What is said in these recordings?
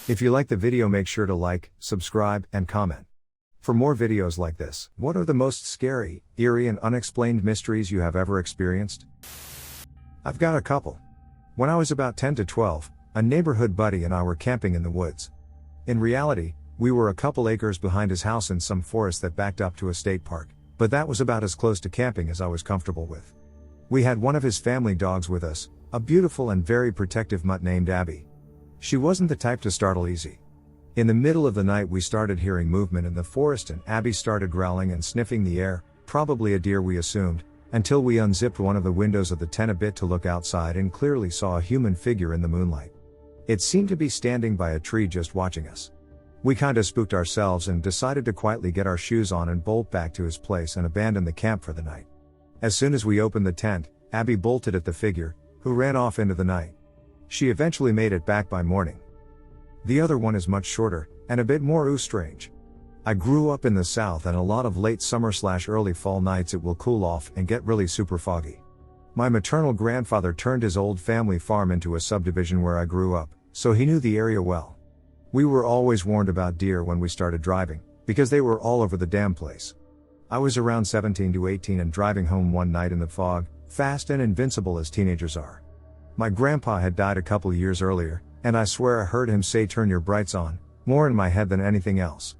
If you like the video, make sure to like, subscribe, and comment. For more videos like this, what are the most scary, eerie, and unexplained mysteries you have ever experienced? I've got a couple. When I was about 10 to 12, a neighborhood buddy and I were camping in the woods. In reality, we were a couple acres behind his house in some forest that backed up to a state park, but that was about as close to camping as I was comfortable with. We had one of his family dogs with us, a beautiful and very protective mutt named Abby. She wasn't the type to startle easy. In the middle of the night we started hearing movement in the forest and Abby started growling and sniffing the air, probably a deer we assumed, until we unzipped one of the windows of the tent a bit to look outside and clearly saw a human figure in the moonlight. It seemed to be standing by a tree just watching us. We kinda spooked ourselves and decided to quietly get our shoes on and bolt back to his place and abandon the camp for the night. As soon as we opened the tent, Abby bolted at the figure, who ran off into the night. She eventually made it back by morning. The other one is much shorter, and a bit more strange. I grew up in the South and a lot of late summer/early fall nights it will cool off and get really super foggy. My maternal grandfather turned his old family farm into a subdivision where I grew up, so he knew the area well. We were always warned about deer when we started driving, because they were all over the damn place. I was around 17 to 18 and driving home one night in the fog, fast and invincible as teenagers are. My grandpa had died a couple years earlier, and I swear I heard him say "turn your brights on," more in my head than anything else.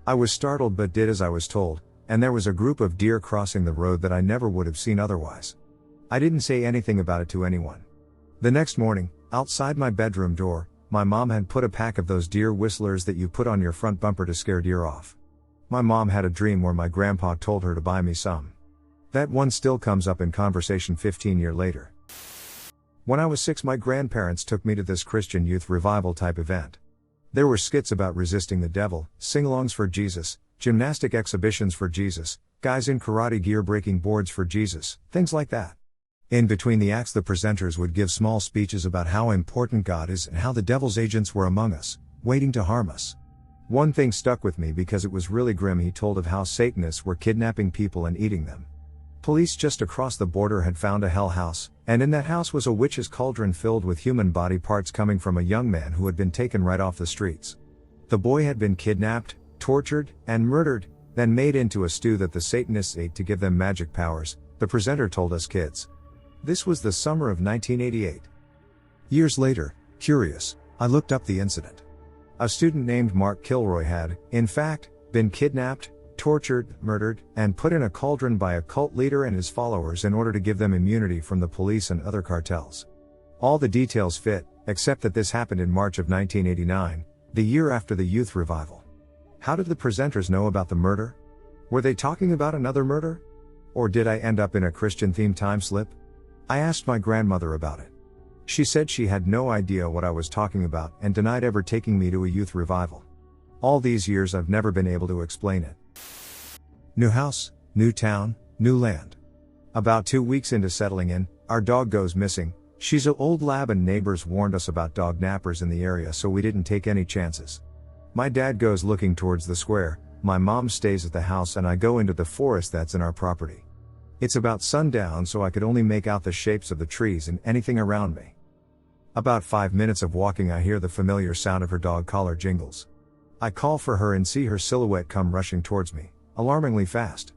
I was startled but did as I was told, and there was a group of deer crossing the road that I never would have seen otherwise. I didn't say anything about it to anyone. The next morning, outside my bedroom door, my mom had put a pack of those deer whistlers that you put on your front bumper to scare deer off. My mom had a dream where my grandpa told her to buy me some. That one still comes up in conversation 15 years later. When I was 6, my grandparents took me to this Christian youth revival type event. There were skits about resisting the devil, sing-alongs for Jesus, gymnastic exhibitions for Jesus, guys in karate gear breaking boards for Jesus, things like that. In between the acts the presenters would give small speeches about how important God is and how the devil's agents were among us, waiting to harm us. One thing stuck with me because it was really grim. He told of how Satanists were kidnapping people and eating them. Police just across the border had found a hell house, and in that house was a witch's cauldron filled with human body parts coming from a young man who had been taken right off the streets. The boy had been kidnapped, tortured, and murdered, then made into a stew that the Satanists ate to give them magic powers, the presenter told us kids. This was the summer of 1988. Years later, curious, I looked up the incident. A student named Mark Kilroy had, in fact, been kidnapped, tortured, murdered, and put in a cauldron by a cult leader and his followers in order to give them immunity from the police and other cartels. All the details fit, except that this happened in March of 1989, the year after the youth revival. How did the presenters know about the murder? Were they talking about another murder? Or did I end up in a Christian-themed time slip? I asked my grandmother about it. She said she had no idea what I was talking about and denied ever taking me to a youth revival. All these years I've never been able to explain it. New house, new town, new land. About 2 weeks into settling in, our dog goes missing. She's an old lab and neighbors warned us about dog nappers in the area, so we didn't take any chances. My dad goes looking towards the square, my mom stays at the house and I go into the forest that's in our property. It's about sundown, so I could only make out the shapes of the trees and anything around me. About 5 minutes of walking I hear the familiar sound of her dog collar jingles. I call for her and see her silhouette come rushing towards me, alarmingly fast.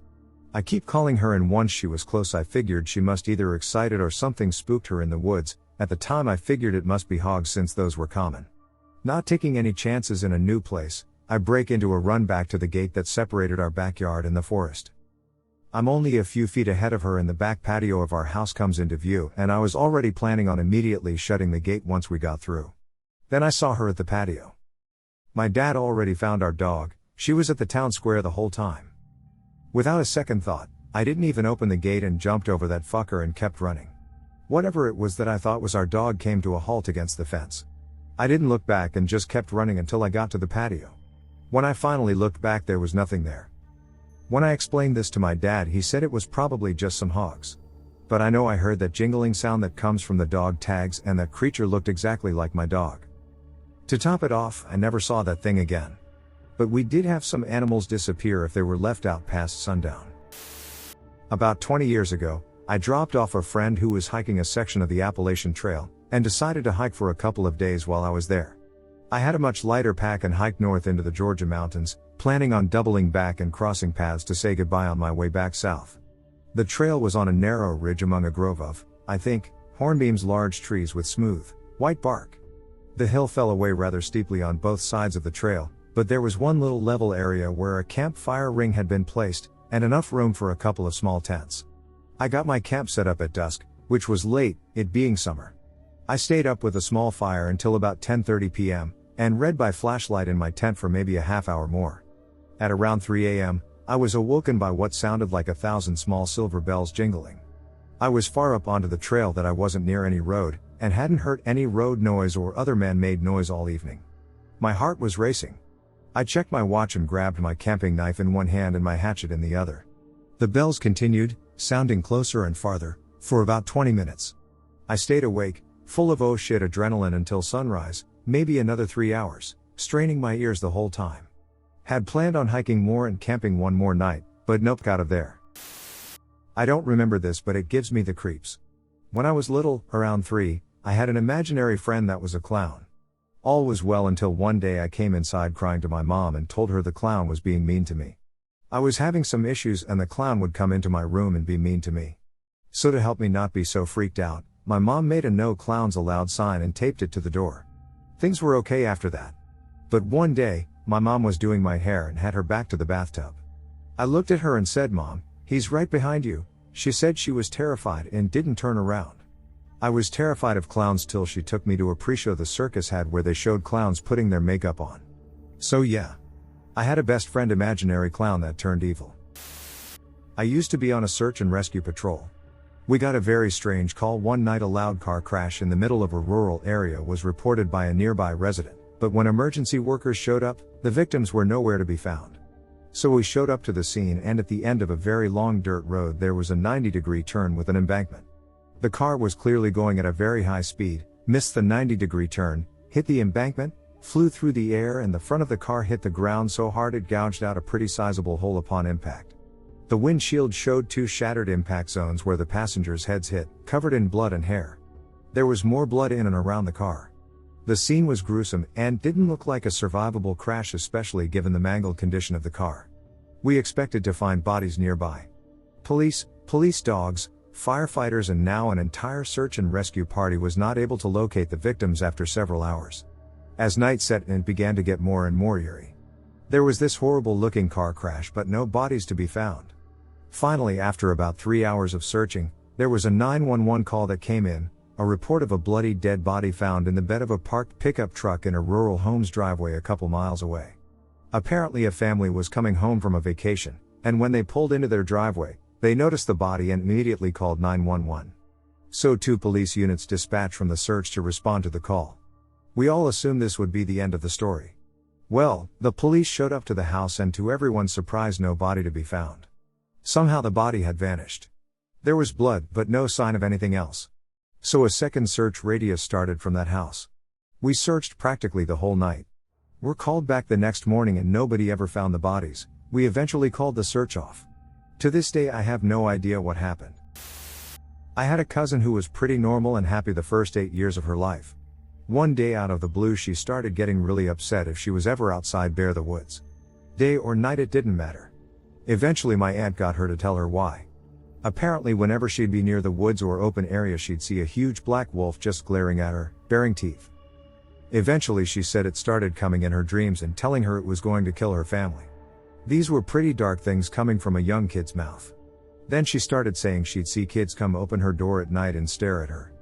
I keep calling her and once she was close I figured she must either excited or something spooked her in the woods. At the time I figured it must be hogs since those were common. Not taking any chances in a new place, I break into a run back to the gate that separated our backyard and the forest. I'm only a few feet ahead of her and the back patio of our house comes into view and I was already planning on immediately shutting the gate once we got through. Then I saw her at the patio. My dad already found our dog, she was at the town square the whole time. Without a second thought, I didn't even open the gate and jumped over that fucker and kept running. Whatever it was that I thought was our dog came to a halt against the fence. I didn't look back and just kept running until I got to the patio. When I finally looked back there was nothing there. When I explained this to my dad he said it was probably just some hogs. But I know I heard that jingling sound that comes from the dog tags and that creature looked exactly like my dog. To top it off, I never saw that thing again. But we did have some animals disappear if they were left out past sundown. About 20 years ago, I dropped off a friend who was hiking a section of the Appalachian Trail, and decided to hike for a couple of days while I was there. I had a much lighter pack and hiked north into the Georgia mountains, planning on doubling back and crossing paths to say goodbye on my way back south. The trail was on a narrow ridge among a grove of, I think, hornbeam's large trees with smooth, white bark. The hill fell away rather steeply on both sides of the trail, but there was one little level area where a campfire ring had been placed, and enough room for a couple of small tents. I got my camp set up at dusk, which was late, it being summer. I stayed up with a small fire until about 10:30 p.m., and read by flashlight in my tent for maybe a half hour more. At around 3 a.m., I was awoken by what sounded like 1,000 small silver bells jingling. I was far up onto the trail that I wasn't near any road, and hadn't heard any road noise or other man-made noise all evening. My heart was racing. I checked my watch and grabbed my camping knife in one hand and my hatchet in the other. The bells continued, sounding closer and farther, for about 20 minutes. I stayed awake, full of oh shit adrenaline until sunrise, maybe another 3 hours, straining my ears the whole time. Had planned on hiking more and camping one more night, but nope, got out of there. I don't remember this, but it gives me the creeps. When I was little, around 3, I had an imaginary friend that was a clown. All was well until one day I came inside crying to my mom and told her the clown was being mean to me. I was having some issues and the clown would come into my room and be mean to me. So to help me not be so freaked out, my mom made a no clowns allowed sign and taped it to the door. Things were okay after that. But one day, my mom was doing my hair and had her back to the bathtub. I looked at her and said, "Mom, he's right behind you." She said she was terrified and didn't turn around. I was terrified of clowns till she took me to a pre-show the circus had where they showed clowns putting their makeup on. So yeah. I had a best friend imaginary clown that turned evil. I used to be on a search and rescue patrol. We got a very strange call one night. A loud car crash in the middle of a rural area was reported by a nearby resident, but when emergency workers showed up, the victims were nowhere to be found. So we showed up to the scene, and at the end of a very long dirt road there was a 90-degree turn with an embankment. The car was clearly going at a very high speed, missed the 90-degree turn, hit the embankment, flew through the air, and the front of the car hit the ground so hard it gouged out a pretty sizable hole upon impact. The windshield showed 2 shattered impact zones where the passengers' heads hit, covered in blood and hair. There was more blood in and around the car. The scene was gruesome and didn't look like a survivable crash, especially given the mangled condition of the car. We expected to find bodies nearby. Police dogs, firefighters, and now an entire search and rescue party was not able to locate the victims after several hours. As night set in, it began to get more and more eerie. There was this horrible looking car crash but no bodies to be found. Finally, after about 3 hours of searching, there was a 911 call that came in, a report of a bloody dead body found in the bed of a parked pickup truck in a rural home's driveway a couple miles away. Apparently a family was coming home from a vacation, and when they pulled into their driveway, they noticed the body and immediately called 911. So 2 police units dispatched from the search to respond to the call. We all assumed this would be the end of the story. Well, the police showed up to the house and to everyone's surprise no body to be found. Somehow the body had vanished. There was blood but no sign of anything else. So a second search radius started from that house. We searched practically the whole night. Were called back the next morning and nobody ever found the bodies. We eventually called the search off. To this day I have no idea what happened. I had a cousin who was pretty normal and happy the first 8 years of her life. One day out of the blue she started getting really upset if she was ever outside bare the woods. Day or night it didn't matter. Eventually my aunt got her to tell her why. Apparently whenever she'd be near the woods or open area she'd see a huge black wolf just glaring at her, baring teeth. Eventually she said it started coming in her dreams and telling her it was going to kill her family. These were pretty dark things coming from a young kid's mouth. Then she started saying she'd see kids come open her door at night and stare at her.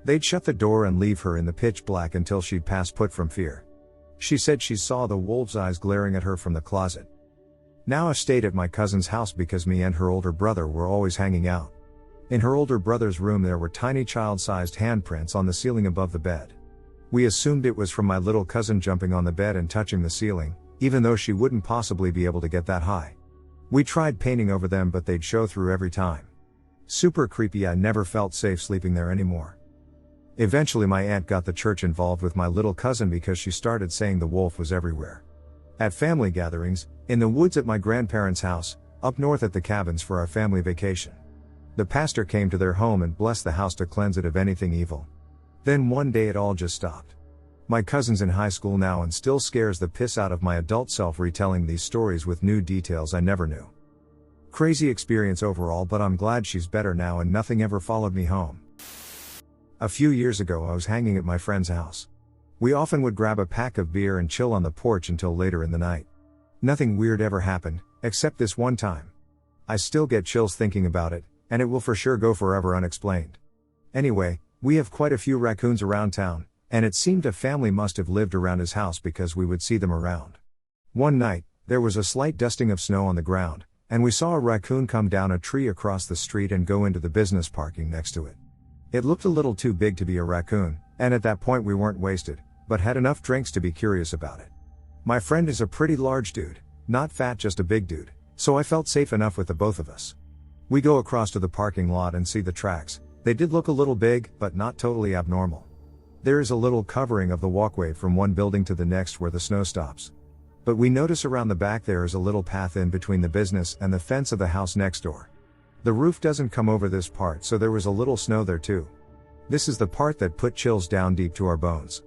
They'd shut the door and leave her in the pitch black until she'd pass put from fear. She said she saw the wolf's eyes glaring at her from the closet. Now I stayed at my cousin's house because me and her older brother were always hanging out. In her older brother's room there were tiny child-sized handprints on the ceiling above the bed. We assumed it was from my little cousin jumping on the bed and touching the ceiling, even though she wouldn't possibly be able to get that high. We tried painting over them but they'd show through every time. Super creepy. I never felt safe sleeping there anymore. Eventually my aunt got the church involved with my little cousin because she started saying the wolf was everywhere. At family gatherings, in the woods at my grandparents' house, up north at the cabins for our family vacation. The pastor came to their home and blessed the house to cleanse it of anything evil. Then one day it all just stopped. My cousin's in high school now and still scares the piss out of my adult self retelling these stories with new details I never knew. Crazy experience overall, but I'm glad she's better now and nothing ever followed me home. A few years ago I was hanging at my friend's house. We often would grab a pack of beer and chill on the porch until later in the night. Nothing weird ever happened, except this one time. I still get chills thinking about it, and it will for sure go forever unexplained. Anyway, we have quite a few raccoons around town, and it seemed a family must have lived around his house because we would see them around. One night, there was a slight dusting of snow on the ground, and we saw a raccoon come down a tree across the street and go into the business parking next to it. It looked a little too big to be a raccoon, and at that point we weren't wasted, but had enough drinks to be curious about it. My friend is a pretty large dude, not fat, just a big dude, so I felt safe enough with the both of us. We go across to the parking lot and see the tracks. They did look a little big, but not totally abnormal. There is a little covering of the walkway from one building to the next where the snow stops. But we notice around the back there is a little path in between the business and the fence of the house next door. The roof doesn't come over this part, so there was a little snow there too. This is the part that put chills down deep to our bones.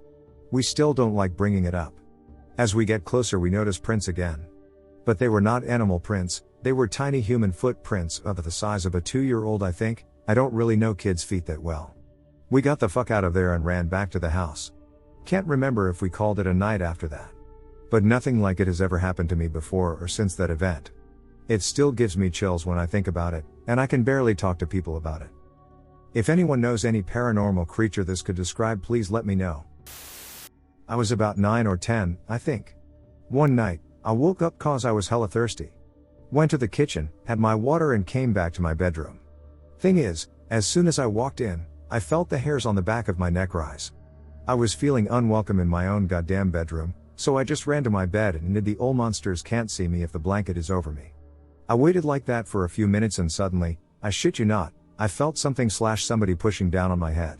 We still don't like bringing it up. As we get closer we notice prints again. But they were not animal prints, they were tiny human footprints of the size of a 2-year-old I think. I don't really know kids' feet that well. We got the fuck out of there and ran back to the house. Can't remember if we called it a night after that. But nothing like it has ever happened to me before or since that event. It still gives me chills when I think about it, and I can barely talk to people about it. If anyone knows any paranormal creature this could describe, please let me know. I was about 9 or 10, I think. One night, I woke up cause I was hella thirsty. Went to the kitchen, had my water and came back to my bedroom. Thing is, as soon as I walked in, I felt the hairs on the back of my neck rise. I was feeling unwelcome in my own goddamn bedroom, so I just ran to my bed and did the "ol' monsters can't see me if the blanket is over me." I waited like that for a few minutes and suddenly, I shit you not, I felt somebody pushing down on my head.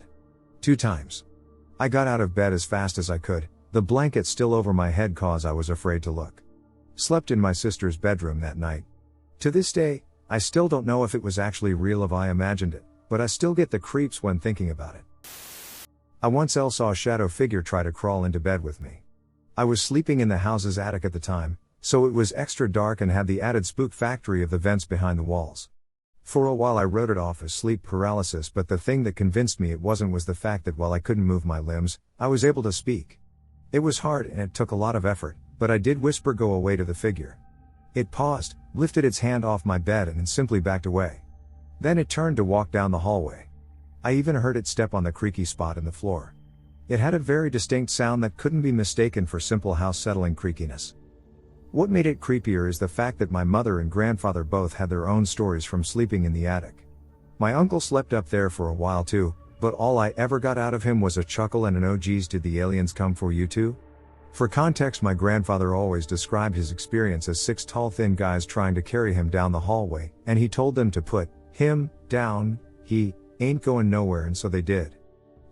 2 times. I got out of bed as fast as I could, the blanket still over my head cause I was afraid to look. Slept in my sister's bedroom that night. To this day, I still don't know if it was actually real or if I imagined it, but I still get the creeps when thinking about it. I once saw a shadow figure try to crawl into bed with me. I was sleeping in the house's attic at the time, so it was extra dark and had the added spook factory of the vents behind the walls. For a while I wrote it off as sleep paralysis, but the thing that convinced me it wasn't was the fact that while I couldn't move my limbs, I was able to speak. It was hard and it took a lot of effort, but I did whisper "go away" to the figure. It paused, lifted its hand off my bed and then simply backed away. Then it turned to walk down the hallway. I even heard it step on the creaky spot in the floor. It had a very distinct sound that couldn't be mistaken for simple house settling creakiness. What made it creepier is the fact that my mother and grandfather both had their own stories from sleeping in the attic. My uncle slept up there for a while too, but all I ever got out of him was a chuckle and an "oh geez, did the aliens come for you too?" For context, my grandfather always described his experience as 6 tall thin guys trying to carry him down the hallway, and he told them to put him down, he ain't going nowhere, and so they did.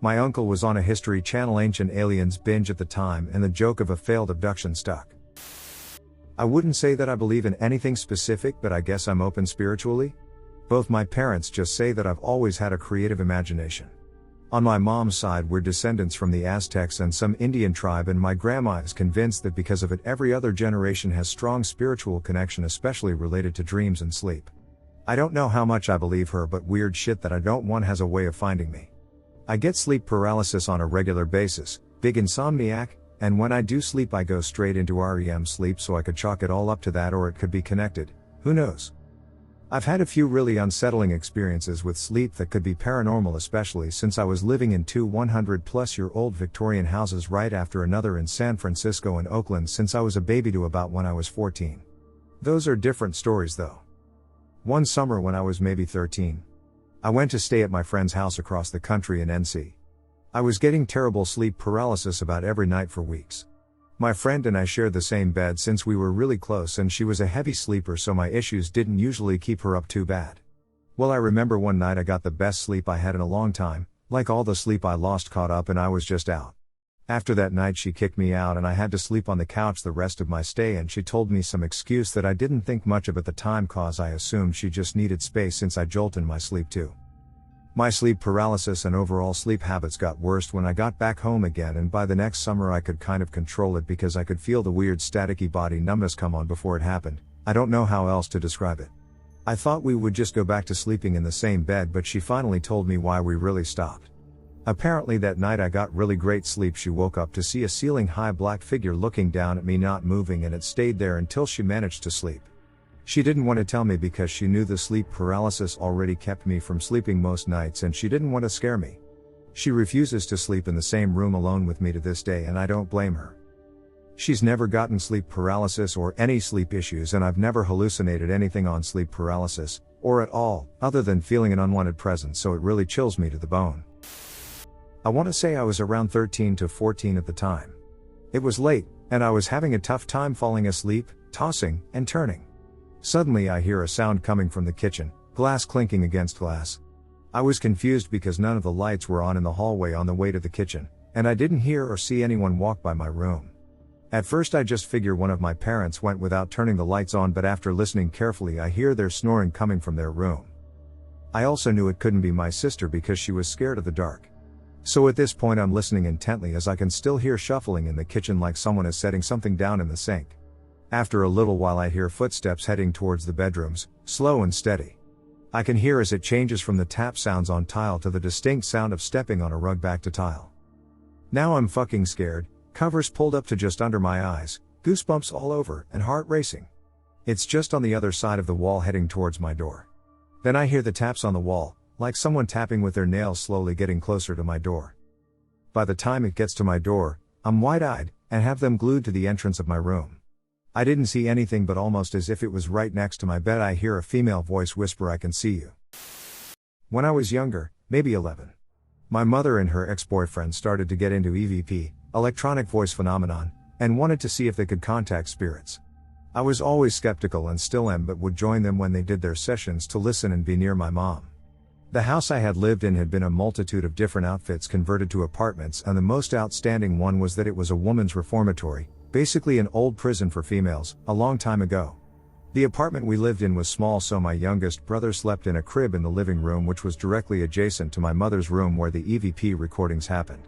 My uncle was on a History Channel Ancient Aliens binge at the time, and the joke of a failed abduction stuck. I wouldn't say that I believe in anything specific, but I guess I'm open spiritually. Both my parents just say that I've always had a creative imagination. On my mom's side we're descendants from the Aztecs and some Indian tribe, and my grandma is convinced that because of it every other generation has strong spiritual connection, especially related to dreams and sleep. I don't know how much I believe her, but weird shit that I don't want has a way of finding me. I get sleep paralysis on a regular basis, big insomniac, and when I do sleep I go straight into REM sleep, so I could chalk it all up to that, or it could be connected, who knows. I've had a few really unsettling experiences with sleep that could be paranormal, especially since I was living in 2 100-plus-year-old Victorian houses right after another in San Francisco and Oakland since I was a baby to about when I was 14. Those are different stories though. One summer when I was maybe 13, I went to stay at my friend's house across the country in NC. I was getting terrible sleep paralysis about every night for weeks. My friend and I shared the same bed since we were really close, and she was a heavy sleeper, so my issues didn't usually keep her up too bad. Well, I remember one night I got the best sleep I had in a long time, like all the sleep I lost caught up and I was just out. After that night she kicked me out and I had to sleep on the couch the rest of my stay, and she told me some excuse that I didn't think much of at the time cause I assumed she just needed space since I jolt in my sleep too. My sleep paralysis and overall sleep habits got worse when I got back home again, and by the next summer I could kind of control it because I could feel the weird staticky body numbness come on before it happened. I don't know how else to describe it. I thought we would just go back to sleeping in the same bed, but she finally told me why we really stopped. Apparently that night I got really great sleep. She woke up to see a ceiling high black figure looking down at me, not moving, and it stayed there until she managed to sleep. She didn't want to tell me because she knew the sleep paralysis already kept me from sleeping most nights, and she didn't want to scare me. She refuses to sleep in the same room alone with me to this day, and I don't blame her. She's never gotten sleep paralysis or any sleep issues, and I've never hallucinated anything on sleep paralysis, or at all, other than feeling an unwanted presence, so it really chills me to the bone. I want to say I was around 13 to 14 at the time. It was late, and I was having a tough time falling asleep, tossing and turning. Suddenly I hear a sound coming from the kitchen, glass clinking against glass. I was confused because none of the lights were on in the hallway on the way to the kitchen, and I didn't hear or see anyone walk by my room. At first I just figure one of my parents went without turning the lights on, but after listening carefully I hear their snoring coming from their room. I also knew it couldn't be my sister because she was scared of the dark. So at this point I'm listening intently as I can still hear shuffling in the kitchen like someone is setting something down in the sink. After a little while I hear footsteps heading towards the bedrooms, slow and steady. I can hear as it changes from the tap sounds on tile to the distinct sound of stepping on a rug back to tile. Now I'm fucking scared, covers pulled up to just under my eyes, goosebumps all over, and heart racing. It's just on the other side of the wall heading towards my door. Then I hear the taps on the wall, like someone tapping with their nails, slowly getting closer to my door. By the time it gets to my door, I'm wide-eyed, and have them glued to the entrance of my room. I didn't see anything, but almost as if it was right next to my bed I hear a female voice whisper, "I can see you." When I was younger, maybe 11, my mother and her ex-boyfriend started to get into EVP, electronic voice phenomenon, and wanted to see if they could contact spirits. I was always skeptical and still am, but would join them when they did their sessions to listen and be near my mom. The house I had lived in had been a multitude of different outfits converted to apartments, and the most outstanding one was that it was a woman's reformatory, basically an old prison for females, a long time ago. The apartment we lived in was small, so my youngest brother slept in a crib in the living room, which was directly adjacent to my mother's room where the EVP recordings happened.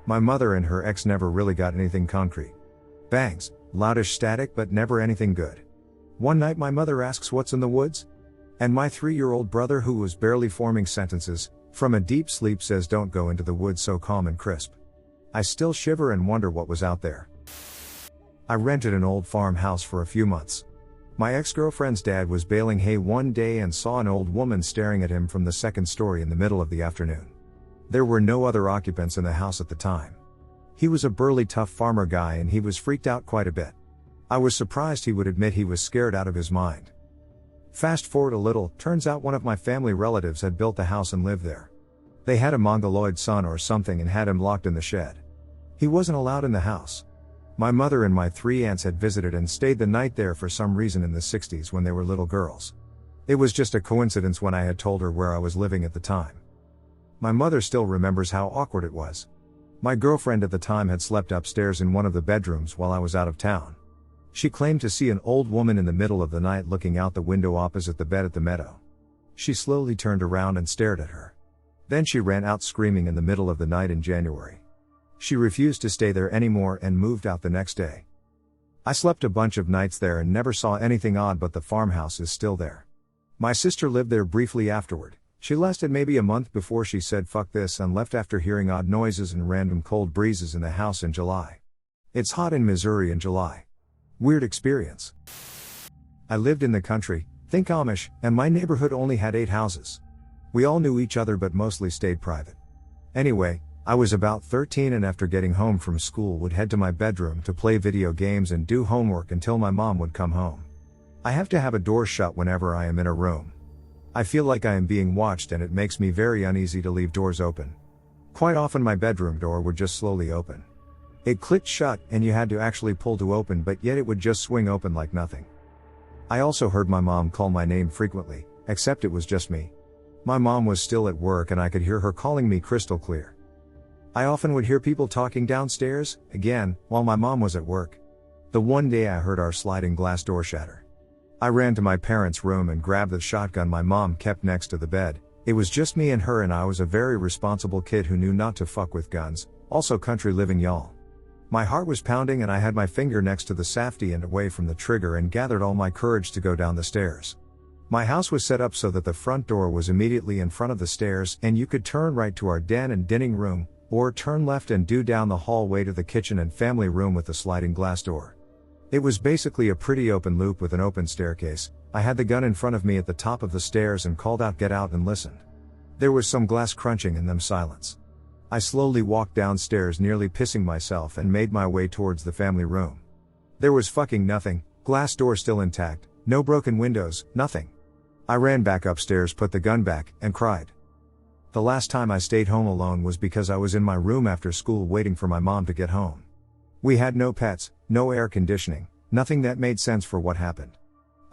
My mother and her ex never really got anything concrete. Bangs, loudish static, but never anything good. One night my mother asks, "What's in the woods?" And my 3-year-old brother, who was barely forming sentences, from a deep sleep says, "Don't go into the woods," so calm and crisp. I still shiver and wonder what was out there. I rented an old farmhouse for a few months. My ex-girlfriend's dad was baling hay one day and saw an old woman staring at him from the second story in the middle of the afternoon. There were no other occupants in the house at the time. He was a burly, tough farmer guy, and he was freaked out quite a bit. I was surprised he would admit he was scared out of his mind. Fast forward a little, turns out one of my family relatives had built the house and lived there. They had a mongoloid son or something and had him locked in the shed. He wasn't allowed in the house. My mother and my 3 aunts had visited and stayed the night there for some reason in the 60s when they were little girls. It was just a coincidence when I had told her where I was living at the time. My mother still remembers how awkward it was. My girlfriend at the time had slept upstairs in one of the bedrooms while I was out of town. She claimed to see an old woman in the middle of the night looking out the window opposite the bed at the meadow. She slowly turned around and stared at her. Then she ran out screaming in the middle of the night in January. She refused to stay there anymore and moved out the next day. I slept a bunch of nights there and never saw anything odd, but the farmhouse is still there. My sister lived there briefly afterward. She lasted maybe a month before she said fuck this and left after hearing odd noises and random cold breezes in the house in July. It's hot in Missouri in July. Weird experience. I lived in the country, think Amish, and my neighborhood only had 8 houses. We all knew each other but mostly stayed private. Anyway, I was about 13 and after getting home from school would head to my bedroom to play video games and do homework until my mom would come home. I have to have a door shut whenever I am in a room. I feel like I am being watched and it makes me very uneasy to leave doors open. Quite often my bedroom door would just slowly open. It clicked shut and you had to actually pull to open, but yet it would just swing open like nothing. I also heard my mom call my name frequently, except it was just me. My mom was still at work and I could hear her calling me crystal clear. I often would hear people talking downstairs, again, while my mom was at work. The one day I heard our sliding glass door shatter. I ran to my parents' room and grabbed the shotgun my mom kept next to the bed, It was just me and her, and I was a very responsible kid who knew not to fuck with guns, also country living y'all. My heart was pounding and I had my finger next to the safety and away from the trigger and gathered all my courage to go down the stairs. My house was set up so that the front door was immediately in front of the stairs and you could turn right to our den and dining room, or turn left and do down the hallway to the kitchen and family room with the sliding glass door. It was basically a pretty open loop with an open staircase. I had the gun in front of me at the top of the stairs and called out, "Get out," and listened. There was some glass crunching and then silence. I slowly walked downstairs, nearly pissing myself, and made my way towards the family room. There was fucking nothing, glass door still intact, no broken windows, nothing. I ran back upstairs, put the gun back, and cried. The last time I stayed home alone was because I was in my room after school waiting for my mom to get home. We had no pets, no air conditioning, nothing that made sense for what happened.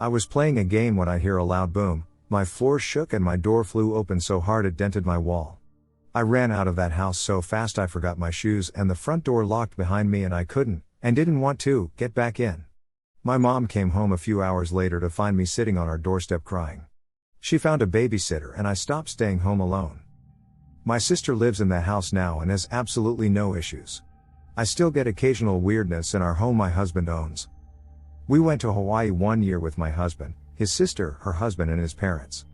I was playing a game when I hear a loud boom, my floor shook and my door flew open so hard it dented my wall. I ran out of that house so fast I forgot my shoes and the front door locked behind me and I couldn't, and didn't want to, get back in. My mom came home a few hours later to find me sitting on our doorstep crying. She found a babysitter and I stopped staying home alone. My sister lives in that house now and has absolutely no issues. I still get occasional weirdness in our home my husband owns. We went to Hawaii 1 year with my husband, his sister, her husband, and his parents.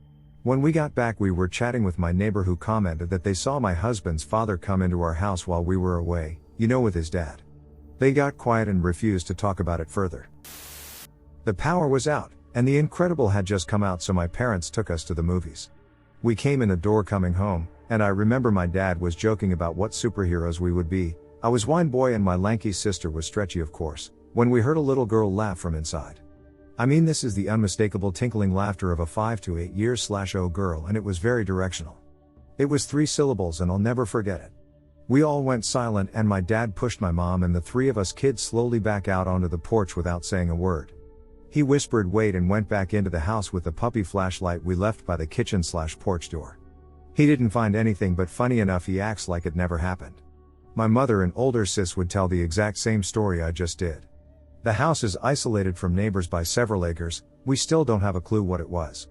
When we got back, we were chatting with my neighbor who commented that they saw my husband's father come into our house while we were away, with his dad. They got quiet and refused to talk about it further. The power was out, and The Incredible had just come out, so my parents took us to the movies. We came in the door coming home, and I remember my dad was joking about what superheroes we would be. I was Wine Boy and my lanky sister was Stretchy, of course, when we heard a little girl laugh from inside. I mean, this is the unmistakable tinkling laughter of a 5 to 8 years/old girl, and it was very directional. It was 3 syllables and I'll never forget it. We all went silent and my dad pushed my mom and the 3 of us kids slowly back out onto the porch without saying a word. He whispered wait and went back into the house with the puppy flashlight we left by the kitchen/porch door. He didn't find anything, but funny enough he acts like it never happened. My mother and older sis would tell the exact same story I just did. The house is isolated from neighbors by several acres. We still don't have a clue what it was.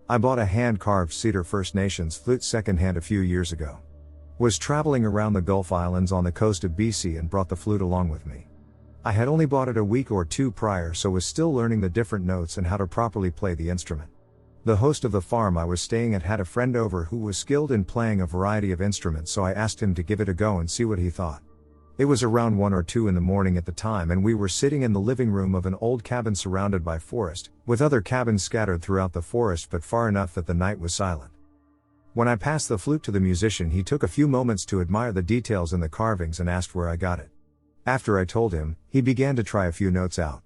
I bought a hand-carved cedar First Nations flute secondhand a few years ago. Was traveling around the Gulf Islands on the coast of BC and brought the flute along with me. I had only bought it a week or 2 prior, so was still learning the different notes and how to properly play the instrument. The host of the farm I was staying at had a friend over who was skilled in playing a variety of instruments, so I asked him to give it a go and see what he thought. It was around 1 or 2 in the morning at the time, and we were sitting in the living room of an old cabin surrounded by forest, with other cabins scattered throughout the forest but far enough that the night was silent. When I passed the flute to the musician, he took a few moments to admire the details in the carvings and asked where I got it. After I told him, he began to try a few notes out.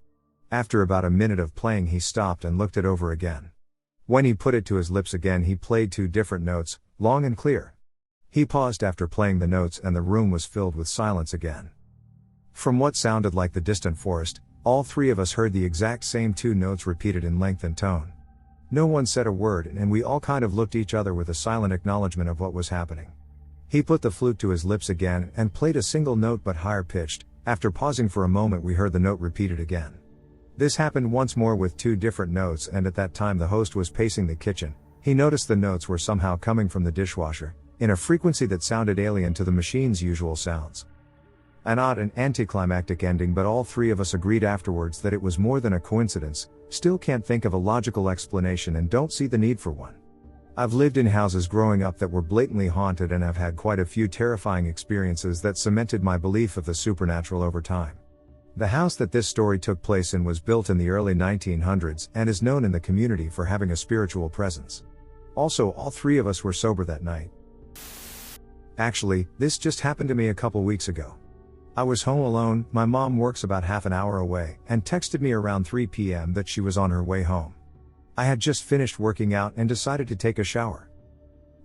After about a minute of playing, he stopped and looked it over again. When he put it to his lips again, he played 2 different notes, long and clear. He paused after playing the notes and the room was filled with silence again. From what sounded like the distant forest, all 3 of us heard the exact same 2 notes repeated in length and tone. No one said a word, and we all kind of looked at each other with a silent acknowledgement of what was happening. He put the flute to his lips again and played a single note but higher pitched. After pausing for a moment, we heard the note repeated again. This happened once more with 2 different notes, and at that time the host was pacing the kitchen. He noticed the notes were somehow coming from the dishwasher, in a frequency that sounded alien to the machine's usual sounds. An odd and anticlimactic ending, but all 3 of us agreed afterwards that it was more than a coincidence. Still can't think of a logical explanation and don't see the need for one. I've lived in houses growing up that were blatantly haunted and have had quite a few terrifying experiences that cemented my belief of the supernatural over time. The house that this story took place in was built in the early 1900s and is known in the community for having a spiritual presence. Also, all 3 of us were sober that night. Actually, this just happened to me a couple weeks ago. I was home alone. My mom works about half an hour away and texted me around 3 p.m. that she was on her way home. I had just finished working out and decided to take a shower.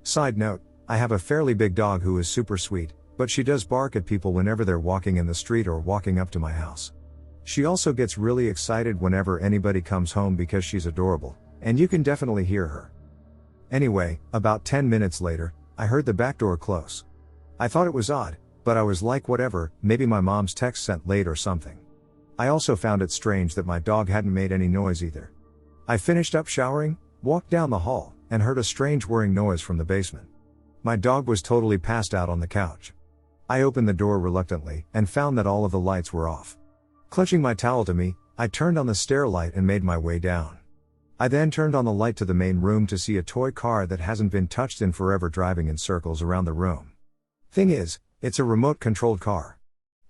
Side note, I have a fairly big dog who is super sweet, but she does bark at people whenever they're walking in the street or walking up to my house. She also gets really excited whenever anybody comes home because she's adorable, and you can definitely hear her. Anyway, about 10 minutes later, I heard the back door close. I thought it was odd, but I was like whatever, maybe my mom's text sent late or something. I also found it strange that my dog hadn't made any noise either. I finished up showering, walked down the hall, and heard a strange whirring noise from the basement. My dog was totally passed out on the couch. I opened the door reluctantly, and found that all of the lights were off. Clutching my towel to me, I turned on the stair light and made my way down. I then turned on the light to the main room to see a toy car that hasn't been touched in forever driving in circles around the room. Thing is, it's a remote-controlled car.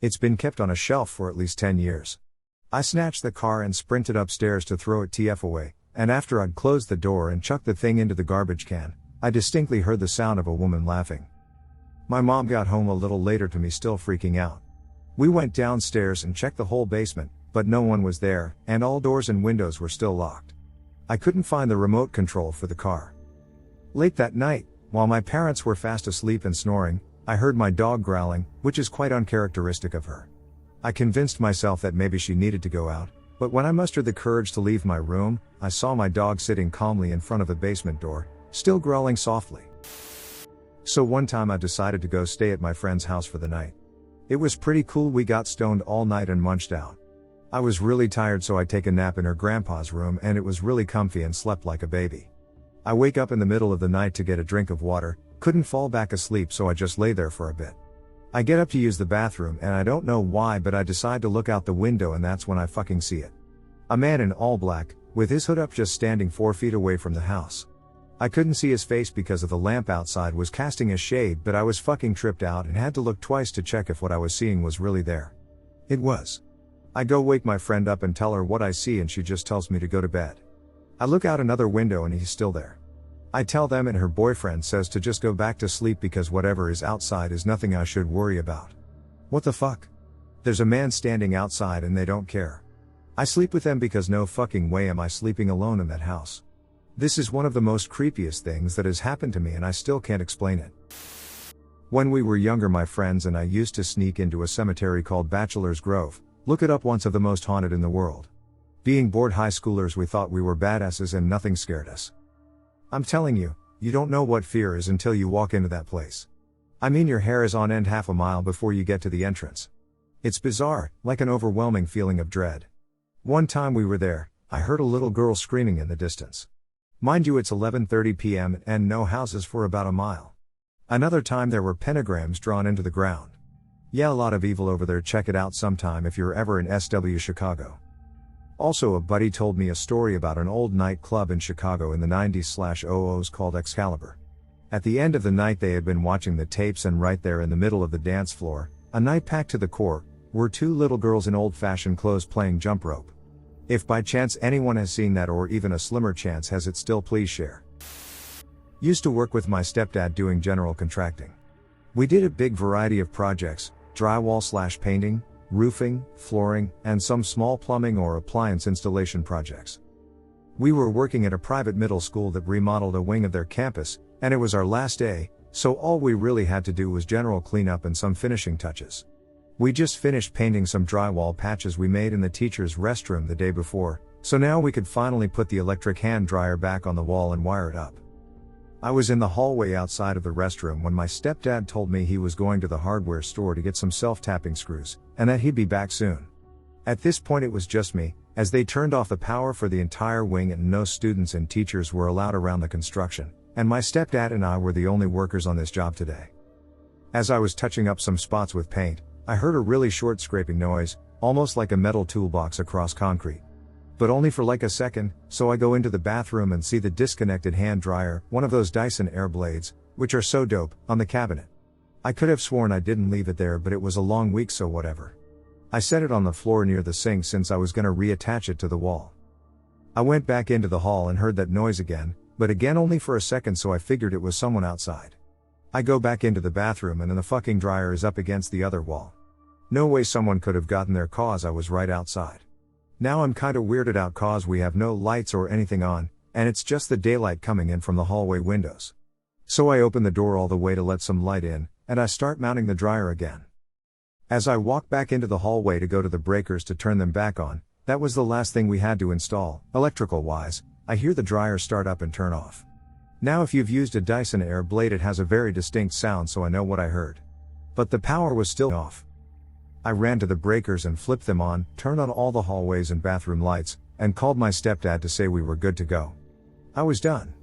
It's been kept on a shelf for at least 10 years. I snatched the car and sprinted upstairs to throw it TF away, and after I'd closed the door and chucked the thing into the garbage can, I distinctly heard the sound of a woman laughing. My mom got home a little later to me still freaking out. We went downstairs and checked the whole basement, but no one was there, and all doors and windows were still locked. I couldn't find the remote control for the car. Late that night, while my parents were fast asleep and snoring, I heard my dog growling, which is quite uncharacteristic of her. I convinced myself that maybe she needed to go out, but when I mustered the courage to leave my room, I saw my dog sitting calmly in front of the basement door, still growling softly. So one time I decided to go stay at my friend's house for the night. It was pretty cool. We got stoned all night and munched out. I was really tired, so I take a nap in her grandpa's room, and it was really comfy and slept like a baby. I wake up in the middle of the night to get a drink of water, couldn't fall back asleep, so I just lay there for a bit. I get up to use the bathroom, and I don't know why, but I decide to look out the window, and that's when I fucking see it. A man in all black, with his hood up, just standing 4 feet away from the house. I couldn't see his face because of the lamp outside was casting a shade, but I was fucking tripped out and had to look twice to check if what I was seeing was really there. It was. I go wake my friend up and tell her what I see, and she just tells me to go to bed. I look out another window and he's still there. I tell them, and her boyfriend says to just go back to sleep because whatever is outside is nothing I should worry about. What the fuck? There's a man standing outside and they don't care. I sleep with them because no fucking way am I sleeping alone in that house. This is one of the most creepiest things that has happened to me, and I still can't explain it. When we were younger, my friends and I used to sneak into a cemetery called Bachelor's Grove. Look it up, once of the most haunted in the world. Being bored high schoolers, we thought we were badasses and nothing scared us. I'm telling you, you don't know what fear is until you walk into that place. I mean, your hair is on end half a mile before you get to the entrance. It's bizarre, like an overwhelming feeling of dread. One time we were there, I heard a little girl screaming in the distance. Mind you, it's 11:30 p.m. and no houses for about a mile. Another time there were pentagrams drawn into the ground. Yeah, a lot of evil over there. Check it out sometime if you're ever in SW Chicago. Also, a buddy told me a story about an old nightclub in Chicago in the 90s/00s called Excalibur. At the end of the night they had been watching the tapes, and right there in the middle of the dance floor, a night packed to the core, were 2 little girls in old-fashioned clothes playing jump rope. If by chance anyone has seen that, or even a slimmer chance has it still, please share. Used to work with my stepdad doing general contracting. We did a big variety of projects: drywall/painting, roofing, flooring, and some small plumbing or appliance installation projects. We were working at a private middle school that remodeled a wing of their campus, and it was our last day, so all we really had to do was general cleanup and some finishing touches. We just finished painting some drywall patches we made in the teacher's restroom the day before, so now we could finally put the electric hand dryer back on the wall and wire it up. I was in the hallway outside of the restroom when my stepdad told me he was going to the hardware store to get some self-tapping screws, and that he'd be back soon. At this point it was just me, as they turned off the power for the entire wing and no students and teachers were allowed around the construction, and my stepdad and I were the only workers on this job today. As I was touching up some spots with paint, I heard a really short scraping noise, almost like a metal toolbox across concrete. But only for like a second, so I go into the bathroom and see the disconnected hand dryer, one of those Dyson air blades, which are so dope, on the cabinet. I could have sworn I didn't leave it there, but it was a long week, so whatever. I set it on the floor near the sink since I was gonna reattach it to the wall. I went back into the hall and heard that noise again, but again only for a second, so I figured it was someone outside. I go back into the bathroom and then the fucking dryer is up against the other wall. No way someone could have gotten there cause I was right outside. Now I'm kinda weirded out cause we have no lights or anything on, and it's just the daylight coming in from the hallway windows. So I open the door all the way to let some light in, and I start mounting the dryer again. As I walk back into the hallway to go to the breakers to turn them back on, that was the last thing we had to install, electrical wise, I hear the dryer start up and turn off. Now if you've used a Dyson air blade, it has a very distinct sound, so I know what I heard. But the power was still off. I ran to the breakers and flipped them on, turned on all the hallways and bathroom lights, and called my stepdad to say we were good to go. I was done.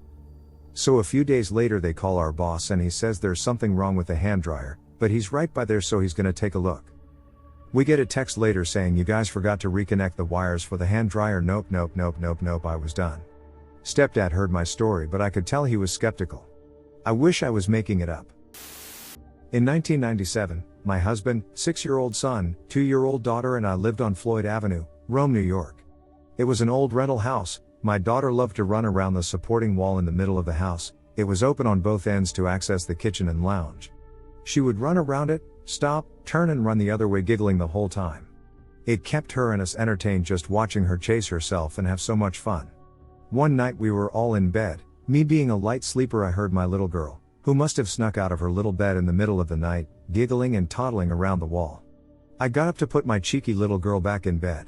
So a few days later they call our boss and he says there's something wrong with the hand dryer, but he's right by there so he's gonna take a look. We get a text later saying you guys forgot to reconnect the wires for the hand dryer. Nope, I was done. Stepdad heard my story but I could tell he was skeptical. I wish I was making it up. In 1997, my husband, 6-year-old son, 2-year-old daughter and I lived on Floyd Avenue, Rome, New York. It was an old rental house. My daughter loved to run around the supporting wall in the middle of the house. It was open on both ends to access the kitchen and lounge. She would run around it, stop, turn and run the other way, giggling the whole time. It kept her and us entertained just watching her chase herself and have so much fun. One night we were all in bed. Me being a light sleeper, I heard my little girl, who must have snuck out of her little bed in the middle of the night, giggling and toddling around the wall. I got up to put my cheeky little girl back in bed.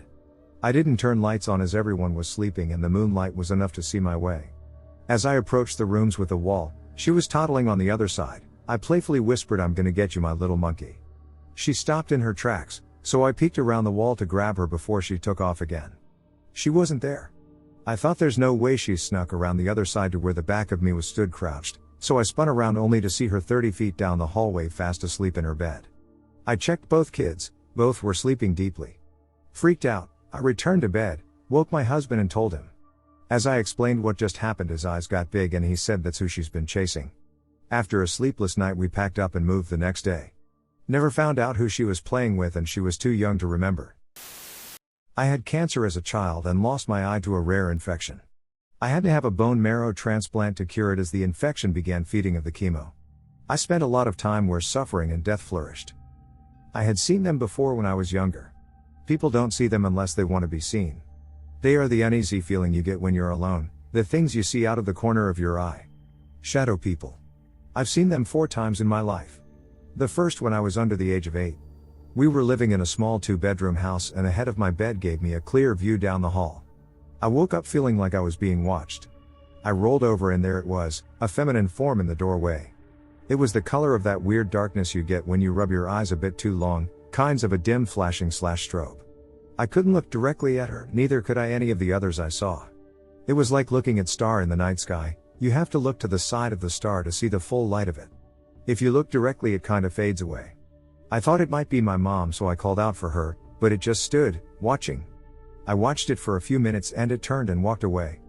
I didn't turn lights on as everyone was sleeping and the moonlight was enough to see my way. As I approached the rooms with the wall, she was toddling on the other side. I playfully whispered, "I'm gonna get you, my little monkey." She stopped in her tracks, so I peeked around the wall to grab her before she took off again. She wasn't there. I thought there's no way she snuck around the other side to where the back of me was stood crouched, so I spun around only to see her 30 feet down the hallway fast asleep in her bed. I checked both kids, both were sleeping deeply. Freaked out, I returned to bed, woke my husband and told him. As I explained what just happened, his eyes got big and he said that's who she's been chasing. After a sleepless night we packed up and moved the next day. Never found out who she was playing with and she was too young to remember. I had cancer as a child and lost my eye to a rare infection. I had to have a bone marrow transplant to cure it as the infection began feeding of the chemo. I spent a lot of time where suffering and death flourished. I had seen them before when I was younger. People don't see them unless they want to be seen. They are the uneasy feeling you get when you're alone, the things you see out of the corner of your eye. Shadow people. I've seen them 4 times in my life. The first when I was under the age of 8. We were living in a small 2-bedroom house and the head of my bed gave me a clear view down the hall. I woke up feeling like I was being watched. I rolled over and there it was, a feminine form in the doorway. It was the color of that weird darkness you get when you rub your eyes a bit too long, kinds of a dim flashing/strobe. I couldn't look directly at her, neither could I any of the others I saw. It was like looking at star in the night sky. You have to look to the side of the star to see the full light of it. If you look directly it kind of fades away. I thought it might be my mom so I called out for her, but it just stood, watching. I watched it for a few minutes and it turned and walked away.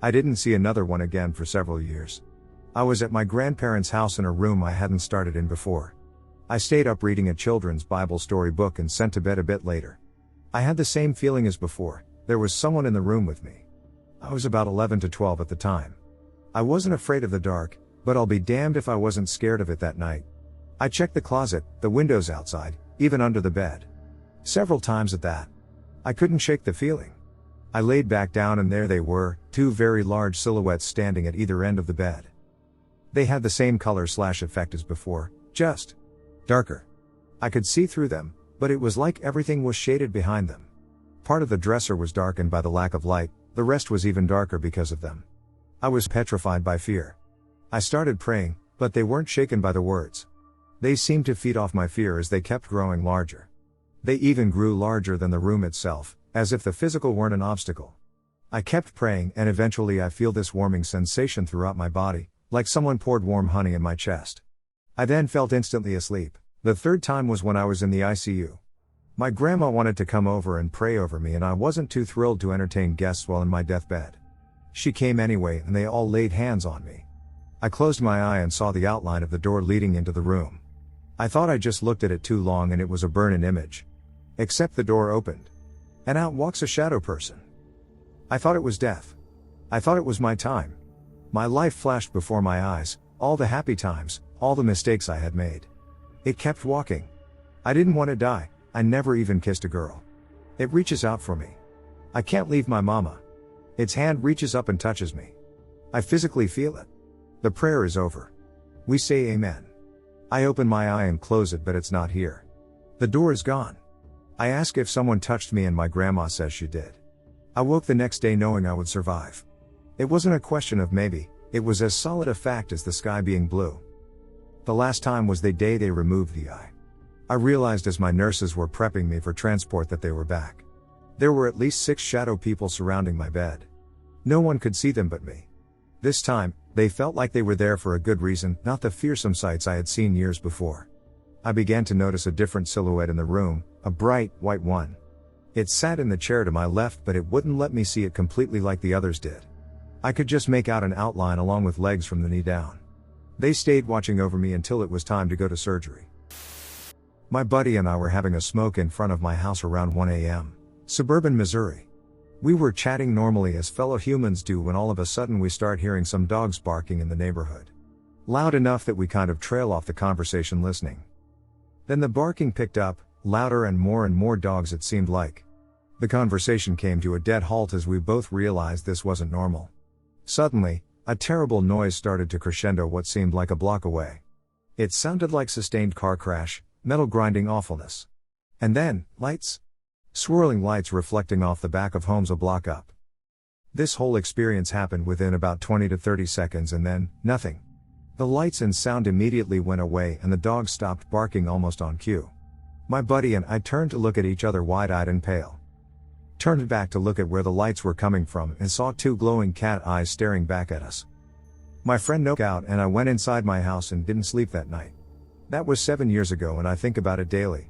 I didn't see another one again for several years. I was at my grandparents' house in a room I hadn't started in before. I stayed up reading a children's Bible story book and sent to bed a bit later. I had the same feeling as before, there was someone in the room with me. I was about 11 to 12 at the time. I wasn't afraid of the dark, but I'll be damned if I wasn't scared of it that night. I checked the closet, the windows outside, even under the bed. Several times at that. I couldn't shake the feeling. I laid back down and there they were, 2 very large silhouettes standing at either end of the bed. They had the same color/effect as before, just darker. I could see through them, but it was like everything was shaded behind them. Part of the dresser was darkened by the lack of light, the rest was even darker because of them. I was petrified by fear. I started praying, but they weren't shaken by the words. They seemed to feed off my fear as they kept growing larger. They even grew larger than the room itself, as if the physical weren't an obstacle. I kept praying and eventually I feel this warming sensation throughout my body, like someone poured warm honey in my chest. I then felt instantly asleep. The 3rd time was when I was in the ICU. My grandma wanted to come over and pray over me and I wasn't too thrilled to entertain guests while in my deathbed. She came anyway and they all laid hands on me. I closed my eye and saw the outline of the door leading into the room. I thought I just looked at it too long and it was a burn-in image. Except the door opened. And out walks a shadow person. I thought it was death. I thought it was my time. My life flashed before my eyes, all the happy times, all the mistakes I had made. It kept walking. I didn't want to die, I never even kissed a girl. It reaches out for me. I can't leave my mama. Its hand reaches up and touches me. I physically feel it. The prayer is over. We say amen. I open my eye and close it but it's not here. The door is gone. I ask if someone touched me and my grandma says she did. I woke the next day knowing I would survive. It wasn't a question of maybe, it was as solid a fact as the sky being blue. The last time was the day they removed the eye. I realized as my nurses were prepping me for transport that they were back. There were at least 6 shadow people surrounding my bed. No one could see them but me. This time, They felt like they were there for a good reason, not the fearsome sights I had seen years before. I began to notice a different silhouette in the room, a bright, white one. It sat in the chair to my left, but it wouldn't let me see it completely like the others did. I could just make out an outline along with legs from the knee down. They stayed watching over me until it was time to go to surgery. My buddy and I were having a smoke in front of my house around 1 a.m., Suburban, Missouri. We were chatting normally as fellow humans do when all of a sudden we start hearing some dogs barking in the neighborhood. Loud enough that we kind of trail off the conversation listening. Then the barking picked up, louder and more dogs it seemed like. The conversation came to a dead halt as we both realized this wasn't normal. Suddenly, a terrible noise started to crescendo what seemed like a block away. It sounded like sustained car crash, metal grinding awfulness. And then, lights. Swirling lights reflecting off the back of homes a block up. This whole experience happened within about 20 to 30 seconds and then, nothing. The lights and sound immediately went away and the dogs stopped barking almost on cue. My buddy and I turned to look at each other wide-eyed and pale. Turned back to look at where the lights were coming from and saw two glowing cat eyes staring back at us. My friend knocked out and I went inside my house and didn't sleep that night. That was 7 years ago and I think about it daily.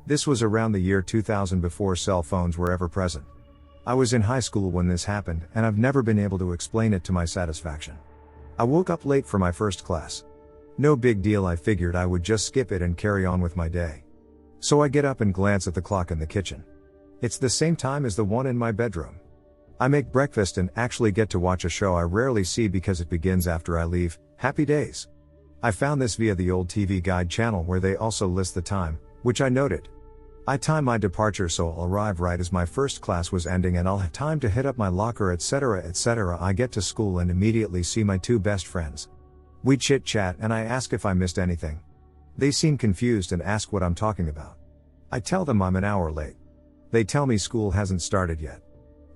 This was around the year 2000 before cell phones were ever present. I was in high school when this happened and I've never been able to explain it to my satisfaction. I woke up late for my first class. No big deal, I figured I would just skip it and carry on with my day. So I get up and glance at the clock in the kitchen. It's the same time as the one in my bedroom. I make breakfast and actually get to watch a show I rarely see because it begins after I leave, Happy Days. I found this via the old TV Guide channel where they also list the time, which I noted. I time my departure so I'll arrive right as my first class was ending and I'll have time to hit up my locker, etc., etc. I get to school and immediately see my two best friends. We chit-chat and I ask if I missed anything. They seem confused and ask what I'm talking about. I tell them I'm an hour late. They tell me school hasn't started yet.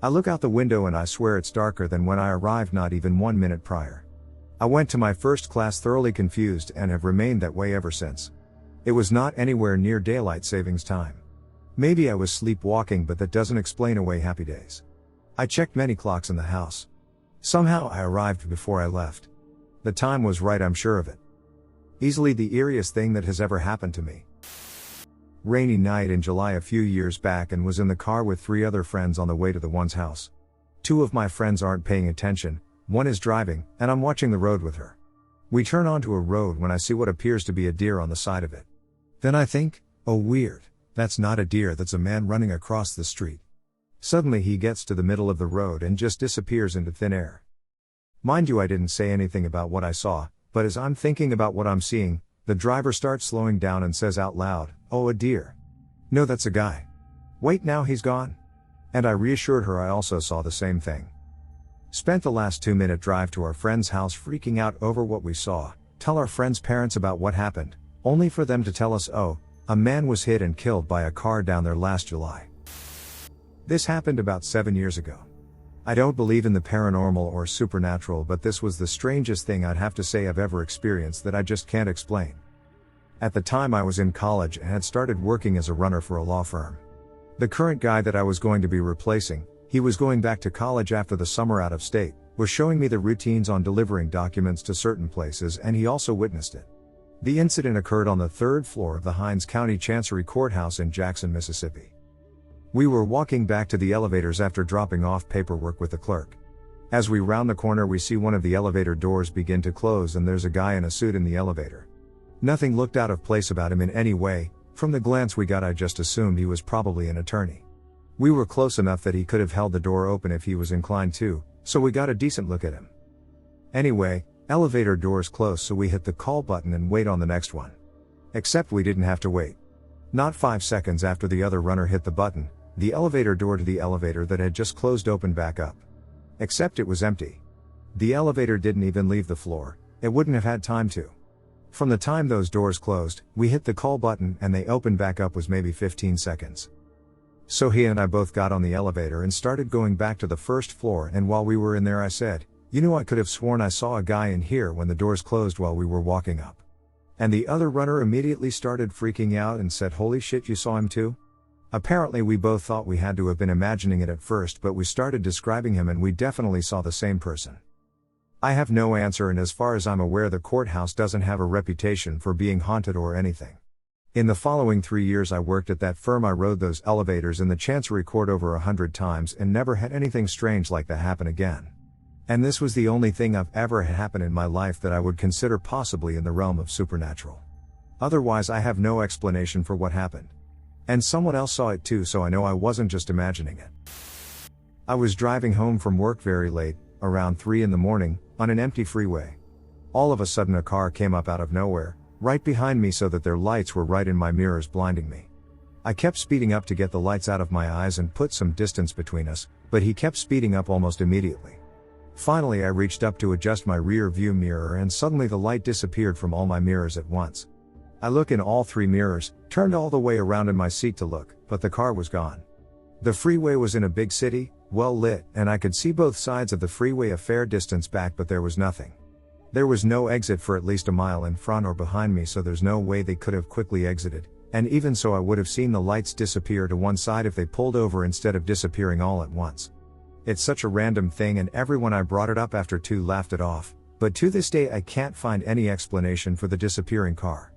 I look out the window and I swear it's darker than when I arrived not even 1 minute prior. I went to my first class thoroughly confused and have remained that way ever since. It was not anywhere near daylight savings time. Maybe I was sleepwalking, but that doesn't explain away Happy Days. I checked many clocks in the house. Somehow I arrived before I left. The time was right, I'm sure of it. Easily the eeriest thing that has ever happened to me. Rainy night in July a few years back and was in the car with 3 other friends on the way to the one's house. 2 of my friends aren't paying attention, one is driving, and I'm watching the road with her. We turn onto a road when I see what appears to be a deer on the side of it. Then I think, oh weird, that's not a deer, that's a man running across the street. Suddenly he gets to the middle of the road and just disappears into thin air. Mind you, I didn't say anything about what I saw, but as I'm thinking about what I'm seeing, the driver starts slowing down and says out loud, "Oh, a deer. No, that's a guy. Wait, now he's gone." And I reassured her I also saw the same thing. Spent the last 2-minute drive to our friend's house freaking out over what we saw, tell our friend's parents about what happened, only for them to tell us, oh, a man was hit and killed by a car down there last July. This happened about 7 years ago. I don't believe in the paranormal or supernatural, but this was the strangest thing I'd have to say I've ever experienced that I just can't explain. At the time I was in college and had started working as a runner for a law firm. The current guy that I was going to be replacing, he was going back to college after the summer out of state, was showing me the routines on delivering documents to certain places, and he also witnessed it. The incident occurred on the 3rd floor of the Hinds County Chancery Courthouse in Jackson, Mississippi. We were walking back to the elevators after dropping off paperwork with the clerk. As we round the corner we see one of the elevator doors begin to close and there's a guy in a suit in the elevator. Nothing looked out of place about him in any way. From the glance we got I just assumed he was probably an attorney. We were close enough that he could have held the door open if he was inclined to, so we got a decent look at him. Anyway, elevator doors close, so we hit the call button and wait on the next one. Except we didn't have to wait. Not 5 seconds after the other runner hit the button, the elevator door to the elevator that had just closed opened back up. Except it was empty. The elevator didn't even leave the floor, it wouldn't have had time to. From the time those doors closed, we hit the call button and they opened back up was maybe 15 seconds. So he and I both got on the elevator and started going back to the 1st floor, and while we were in there I said, "You know, I could have sworn I saw a guy in here when the doors closed while we were walking up." And the other runner immediately started freaking out and said, "Holy shit, you saw him too?" Apparently we both thought we had to have been imagining it at first, but we started describing him and we definitely saw the same person. I have no answer, and as far as I'm aware the courthouse doesn't have a reputation for being haunted or anything. In the following 3 years I worked at that firm. I rode those elevators in the Chancery Court over 100 times and never had anything strange like that happen again. And this was the only thing I've ever had happen in my life that I would consider possibly in the realm of supernatural. Otherwise I have no explanation for what happened. And someone else saw it too, so I know I wasn't just imagining it. I was driving home from work very late, around 3 in the morning, on an empty freeway. All of a sudden a car came up out of nowhere, right behind me, so that their lights were right in my mirrors blinding me. I kept speeding up to get the lights out of my eyes and put some distance between us, but he kept speeding up almost immediately. Finally I reached up to adjust my rear view mirror and suddenly the light disappeared from all my mirrors at once. I look in all 3 mirrors, turned all the way around in my seat to look, but the car was gone. The freeway was in a big city, well lit, and I could see both sides of the freeway a fair distance back, but there was nothing. There was no exit for at least a mile in front or behind me, so there's no way they could have quickly exited, and even so I would have seen the lights disappear to one side if they pulled over instead of disappearing all at once. It's such a random thing, and everyone I brought it up after to laughed it off, but to this day I can't find any explanation for the disappearing car.